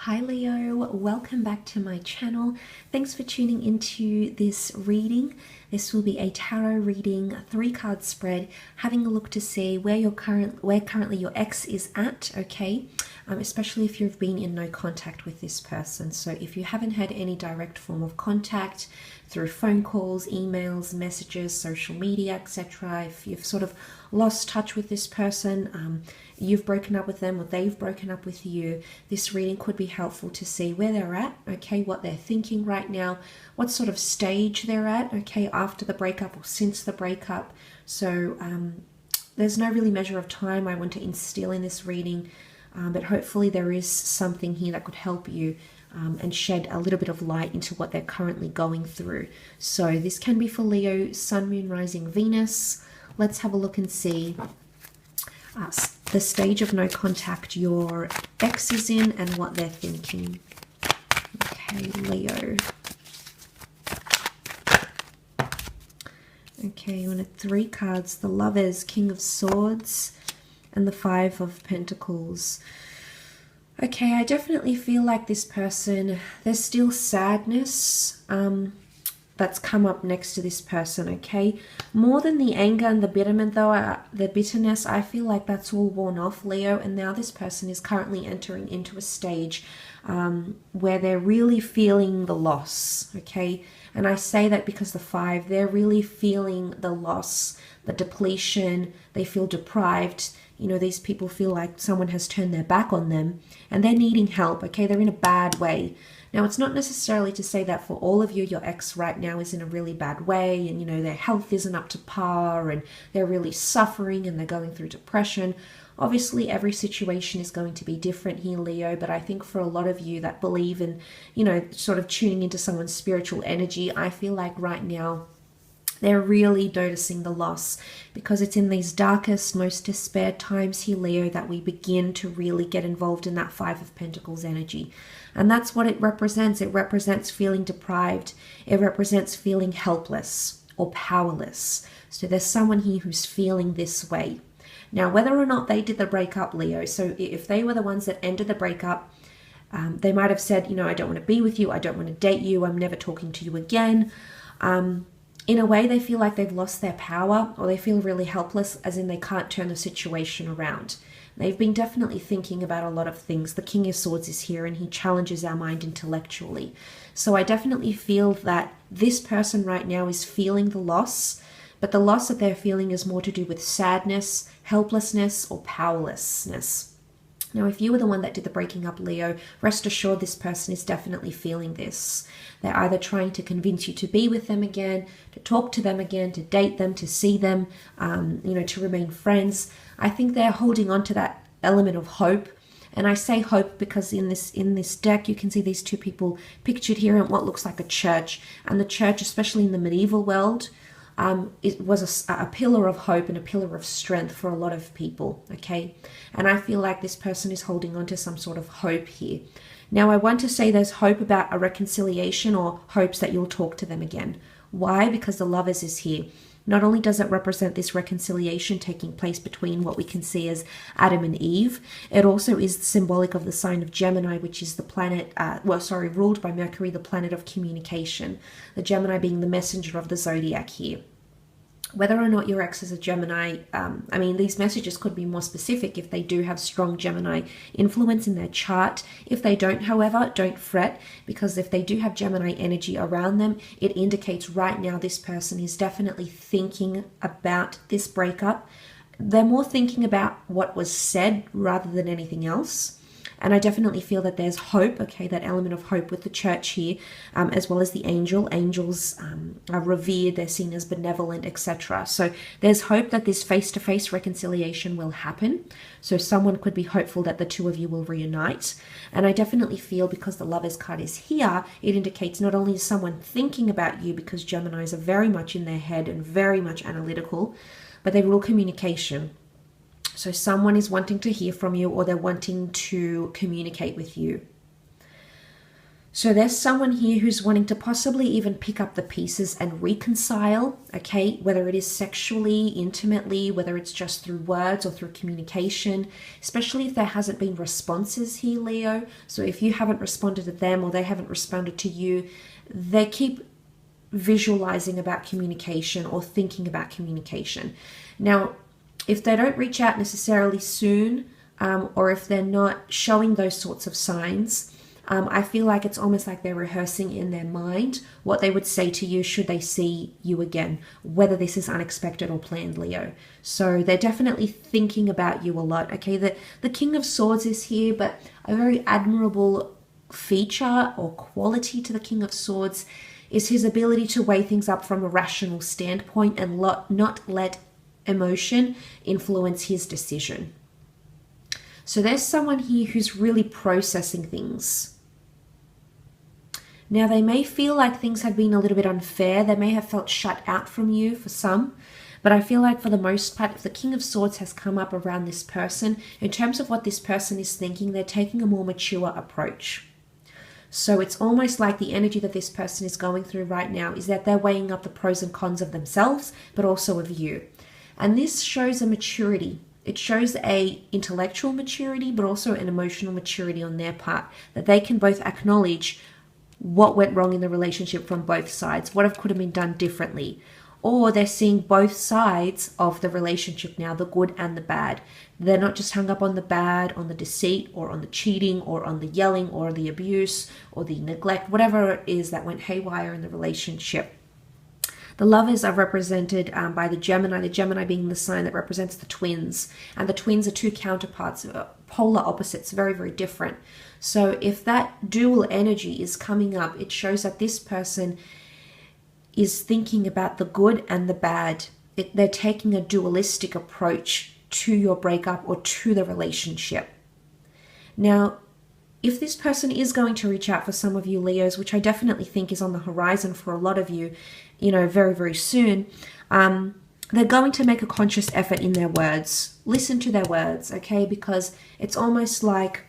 Hi Leo, welcome back to my channel. Thanks for tuning into this reading. This will be a tarot reading, a 3-card spread, having a look to see where currently your ex is at, okay? Especially if you've been in no contact with this person. So if you haven't had any direct form of contact through phone calls, emails, messages, social media, etc., if you've sort of lost touch with this person, you've broken up with them or they've broken up with you, this reading could be helpful to see where they're at, okay, what they're thinking right now, what sort of stage they're at, okay, after the breakup or since the breakup. So there's no really measure of time I want to instill in this reading, but hopefully there is something here that could help you and shed a little bit of light into what they're currently going through. So this can be for Leo, Sun, Moon, Rising, Venus. Let's have a look and see the stage of no contact your ex is in and what they're thinking. Okay, Leo. Okay, you wanted 3 cards. The Lovers, King of Swords, and the 5 of Pentacles. Okay, I definitely feel like this person, there's still sadness that's come up next to this person, okay? More than the anger and the bitterness, though, the bitterness, I feel like that's all worn off, Leo, and now this person is currently entering into a stage where they're really feeling the loss, okay? And I say that because the 5, they're really feeling the loss, the depletion, they feel deprived. You know, these people feel like someone has turned their back on them and they're needing help, okay? They're in a bad way. Now, it's not necessarily to say that for all of you, your ex right now is in a really bad way and, you know, their health isn't up to par and they're really suffering and they're going through depression. Obviously, every situation is going to be different here, Leo, but I think for a lot of you that believe in, you know, sort of tuning into someone's spiritual energy, I feel like right now they're really noticing the loss, because it's in these darkest, most despaired times here, Leo, that we begin to really get involved in that 5 of Pentacles energy. And that's what it represents. It represents feeling deprived. It represents feeling helpless or powerless. So there's someone here who's feeling this way. Now, whether or not they did the breakup, Leo, so if they were the ones that ended the breakup, they might have said, you know, I don't want to be with you. I don't want to date you. I'm never talking to you again. In a way, they feel like they've lost their power, or they feel really helpless, as in they can't turn the situation around. They've been definitely thinking about a lot of things. The King of Swords is here and he challenges our mind intellectually. So I definitely feel that this person right now is feeling the loss, but the loss that they're feeling is more to do with sadness, helplessness, or powerlessness. Now, if you were the one that did the breaking up, Leo, rest assured this person is definitely feeling this. They're either trying to convince you to be with them again, to talk to them again, to date them, to see them, you know, to remain friends. I think they're holding on to that element of hope. And I say hope because in this deck, you can see these 2 people pictured here in what looks like a church. And the church, especially in the medieval world, it was a pillar of hope and a pillar of strength for a lot of people, okay? And I feel like this person is holding on to some sort of hope here. Now, I want to say there's hope about a reconciliation, or hopes that you'll talk to them again. Why? Because the Lovers is here. Not only does it represent this reconciliation taking place between what we can see as Adam and Eve, it also is symbolic of the sign of Gemini, which is the planet, ruled by Mercury, the planet of communication. The Gemini being the messenger of the zodiac here. Whether or not your ex is a Gemini, I mean, these messages could be more specific if they do have strong Gemini influence in their chart. If they don't, however, don't fret, because if they do have Gemini energy around them, it indicates right now this person is definitely thinking about this breakup. They're more thinking about what was said rather than anything else. And I definitely feel that there's hope, okay, that element of hope with the church here, as well as the angel. Angels are revered, they're seen as benevolent, etc. So there's hope that this face-to-face reconciliation will happen. So someone could be hopeful that the 2 of you will reunite. And I definitely feel, because the Lovers card is here, it indicates not only is someone thinking about you, because Geminis are very much in their head and very much analytical, but they rule communication. So someone is wanting to hear from you, or they're wanting to communicate with you. So there's someone here who's wanting to possibly even pick up the pieces and reconcile, okay, whether it is sexually, intimately, whether it's just through words or through communication, especially if there hasn't been responses here, Leo. So if you haven't responded to them or they haven't responded to you, they keep visualizing about communication or thinking about communication. Now, if they don't reach out necessarily soon, or if they're not showing those sorts of signs, I feel like it's almost like they're rehearsing in their mind what they would say to you should they see you again, whether this is unexpected or planned, Leo. So they're definitely thinking about you a lot, okay? The King of Swords is here, but a very admirable feature or quality to the King of Swords is his ability to weigh things up from a rational standpoint and not let emotion influence his decision. So there's someone here who's really processing things. Now, they may feel like things have been a little bit unfair. They may have felt shut out from you for some. But I feel like for the most part, if the King of Swords has come up around this person, in terms of what this person is thinking, they're taking a more mature approach. So it's almost like the energy that this person is going through right now is that they're weighing up the pros and cons of themselves, but also of you. And this shows a maturity. It shows a intellectual maturity, but also an emotional maturity on their part, that they can both acknowledge what went wrong in the relationship from both sides, what could have been done differently. Or they're seeing both sides of the relationship now, the good and the bad. They're not just hung up on the bad, on the deceit, or on the cheating, or on the yelling, or the abuse, or the neglect, whatever it is that went haywire in the relationship. The Lovers are represented by the Gemini being the sign that represents the twins. And the twins are two counterparts, polar opposites, very, very different. So if that dual energy is coming up, it shows that this person is thinking about the good and the bad. They're taking a dualistic approach to your breakup or to the relationship. Now, if this person is going to reach out for some of you Leos, which I definitely think is on the horizon for a lot of you, very, very soon, they're going to make a conscious effort in their words. Listen to their words, okay? Because it's almost like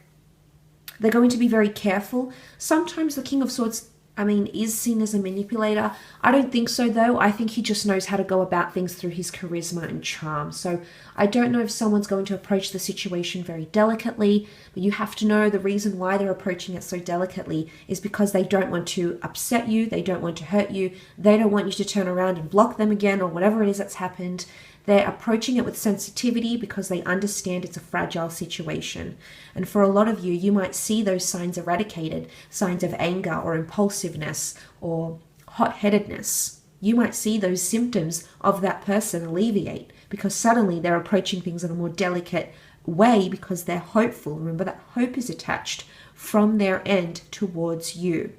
they're going to be very careful. Sometimes the King of Swords, is seen as a manipulator. I don't think so, though. I think he just knows how to go about things through his charisma and charm. So I don't know if someone's going to approach the situation very delicately, but you have to know the reason why they're approaching it so delicately is because they don't want to upset you. They don't want to hurt you. They don't want you to turn around and block them again or whatever it is that's happened. They're approaching it with sensitivity because they understand it's a fragile situation. And for a lot of you, you might see those signs eradicated, signs of anger or impulsiveness or hot-headedness. You might see those symptoms of that person alleviate because suddenly they're approaching things in a more delicate way because they're hopeful. Remember that hope is attached from their end towards you.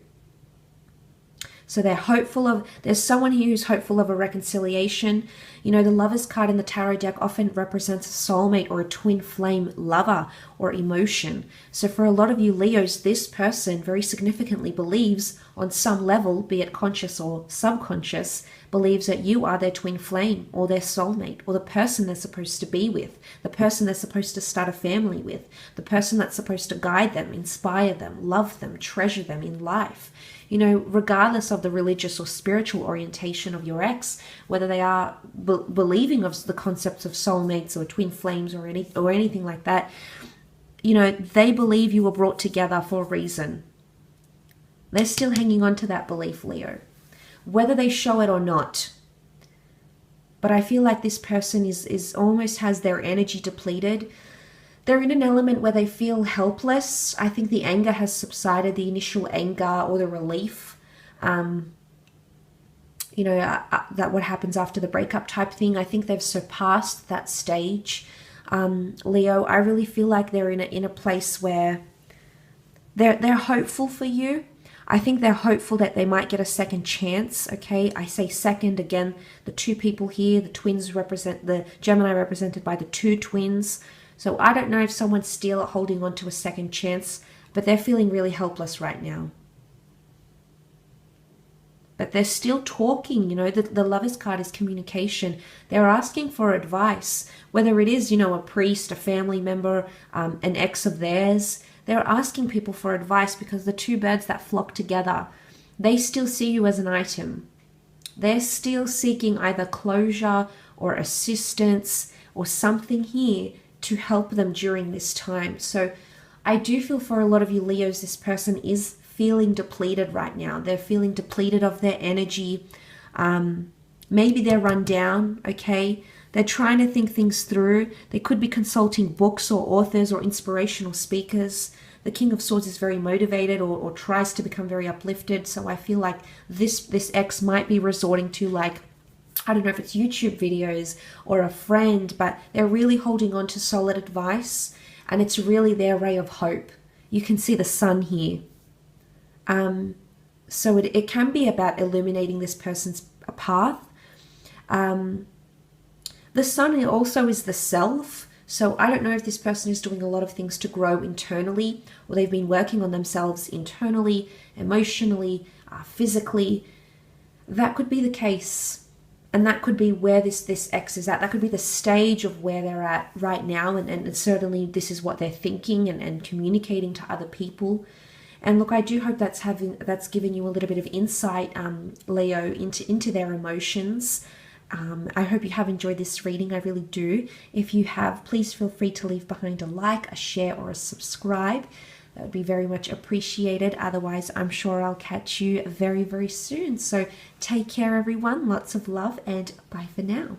So there's someone here who's hopeful of a reconciliation. The Lovers card in the tarot deck often represents a soulmate or a twin flame lover or emotion. So for a lot of you Leos, this person very significantly believes on some level, be it conscious or subconscious, believes that you are their twin flame or their soulmate or the person they're supposed to be with, the person they're supposed to start a family with, the person that's supposed to guide them, inspire them, love them, treasure them in life. Regardless of the religious or spiritual orientation of your ex, whether they are believing of the concepts of soulmates or twin flames or anything like that, they believe you were brought together for a reason. They're still hanging on to that belief, Leo, whether they show it or not. But I feel like this person is almost has their energy depleted. They're in an element where they feel helpless. I think the anger has subsided, the initial anger or the relief. That what happens after the breakup type thing. I think they've surpassed that stage. Leo, I really feel like they're in a place where they're hopeful for you. I think they're hopeful that they might get a second chance, okay? I say second, again, the two people here, the twins represent, the Gemini represented by the two twins. So I don't know if someone's still holding on to a second chance, but they're feeling really helpless right now. But they're still talking, the Lovers card is communication. They're asking for advice, whether it is, a priest, a family member, an ex of theirs. They're asking people for advice because the two birds that flock together, they still see you as an item. They're still seeking either closure or assistance or something here to help them during this time. So I do feel for a lot of you Leos, this person is feeling depleted right now. They're feeling depleted of their energy. Maybe they're run down, okay? They're trying to think things through. They could be consulting books or authors or inspirational speakers. The King of Swords is very motivated or tries to become very uplifted. So I feel like this ex might be resorting to, like, I don't know if it's YouTube videos or a friend, but they're really holding on to solid advice, and it's really their ray of hope. You can see the sun here. So it can be about illuminating this person's path. The sun also is the self. So I don't know if this person is doing a lot of things to grow internally, or they've been working on themselves internally, emotionally, physically. That could be the case. And that could be where this ex is at. That could be the stage of where they're at right now. And certainly this is what they're thinking and communicating to other people. And look, I do hope that's given you a little bit of insight, Leo, into their emotions. I hope you have enjoyed this reading. I really do. If you have, please feel free to leave behind a like, a share, or a subscribe. That would be very much appreciated. Otherwise, I'm sure I'll catch you very, very soon. So take care, everyone. Lots of love, and bye for now.